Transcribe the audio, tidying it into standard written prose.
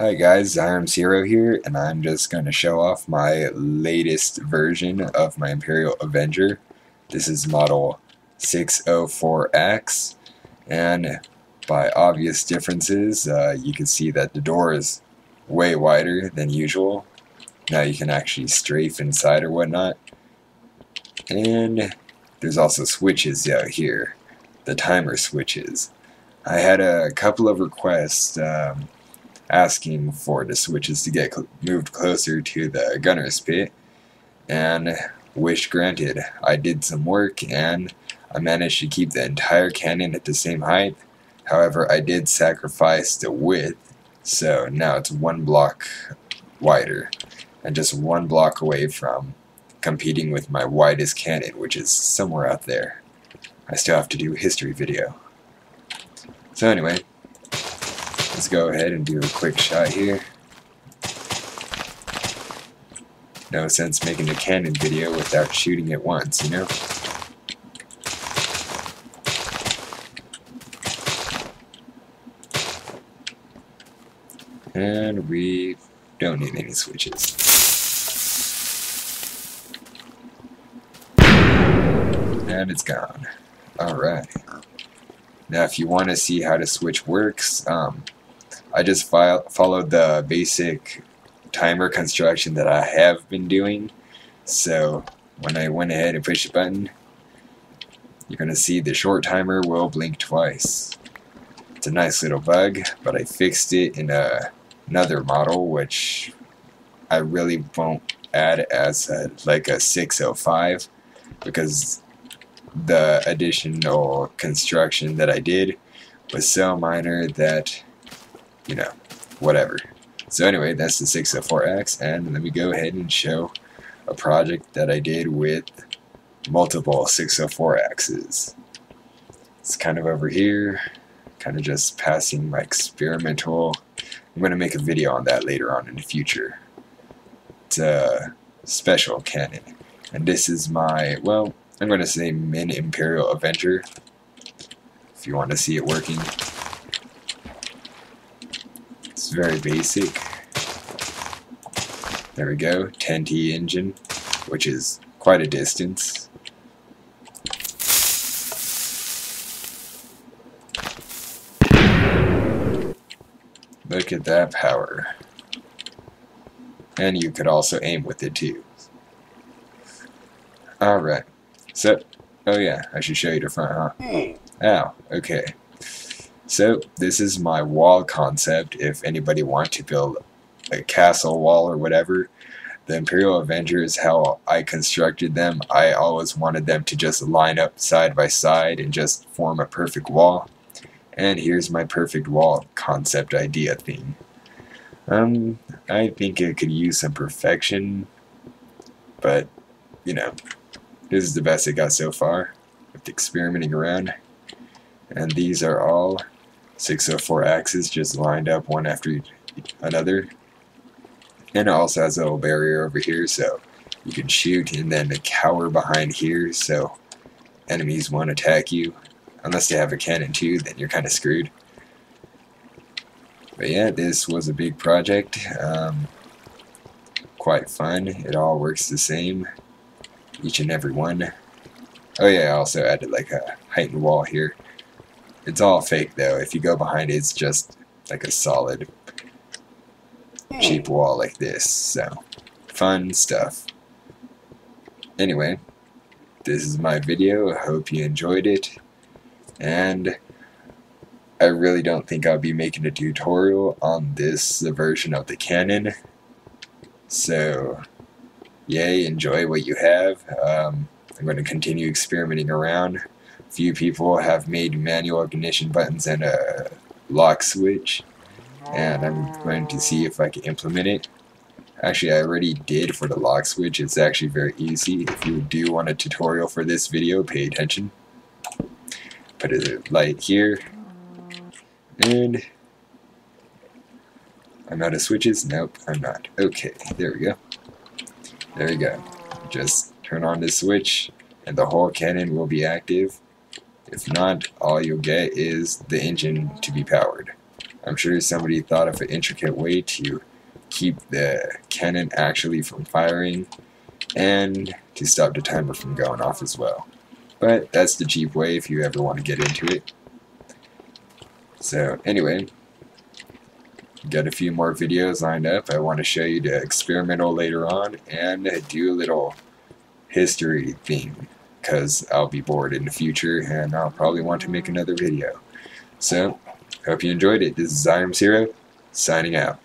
Hi guys, Zero here, and I'm just going to show off my latest version of my Imperial Avenger. This is model 604X, and by obvious differences, you can see that the door is way wider than usual. Now you can actually strafe inside or whatnot. And there's also switches out here, the timer switches. I had a couple of requests asking for the switches to get moved closer to the gunner's pit, and wish granted. I did some work and I managed to keep the entire cannon at the same height. However, I did sacrifice the width, so now it's 1 block wider and just 1 block away from competing with my widest cannon, which is somewhere out there. I still have to do a history video. So anyway, let's go ahead and do a quick shot here. No sense making a cannon video without shooting it once, you know? And we don't need any switches. And it's gone. Alright. Now if you want to see how the switch works, I just followed the basic timer construction that I have been doing. So when I went ahead and pushed the button, you're going to see the short timer will blink twice. It's a nice little bug, but I fixed it in another model, which I really won't add as like a 605, because the additional construction that I did was so minor that, you know, whatever. So anyway, that's the 604X, and let me go ahead and show a project that I did with multiple 604Xs. It's kind of over here, kind of just passing my experimental. I'm going to make a video on that later on in the future. It's a special cannon, and this is my, well, I'm going to say MinImperial Avenger, if you want to see it working. It's very basic. There we go, 10T engine, which is quite a distance. Look at that power. And you could also aim with it too. Alright. So, oh yeah, I should show you the front, huh? Ow, okay. So, this is my wall concept. If anybody wants to build a castle wall or whatever, the Imperial Avenger is how I constructed them. I always wanted them to just line up side by side and just form a perfect wall. And here's my perfect wall concept idea thing. I think it could use some perfection, but, you know, this is the best it got so far with experimenting around. And these are all 604 axes just lined up one after another. And it also has a little barrier over here, so you can shoot and then cower behind here so enemies won't attack you. Unless they have a cannon too, then you're kind of screwed. But yeah, this was a big project. Quite fun. It all works the same, each and every one. Oh yeah, I also added like a heightened wall here. It's all fake though. If you go behind it, it's just like a solid cheap wall like this. So, fun stuff. Anyway, this is my video. I hope you enjoyed it. And I really don't think I'll be making a tutorial on this version of the cannon. So, yay, enjoy what you have. I'm going to continue experimenting around. A few people have made manual ignition buttons and a lock switch, and I'm going to see if I can implement it. Actually, I already did for the lock switch. It's actually very easy. If you do want a tutorial for this video, pay attention. Put a light here, and I'm out of switches. Nope, I'm not. Okay, there we go. There we go. Just turn on this switch and the whole cannon will be active. If not, all you'll get is the engine to be powered. I'm sure somebody thought of an intricate way to keep the cannon actually from firing and to stop the timer from going off as well. But that's the cheap way if you ever want to get into it. So anyway, got a few more videos lined up. I want to show you the experimental later on and do a little history thing because I'll be bored in the future and I'll probably want to make another video. So, hope you enjoyed it. This is Zero signing out.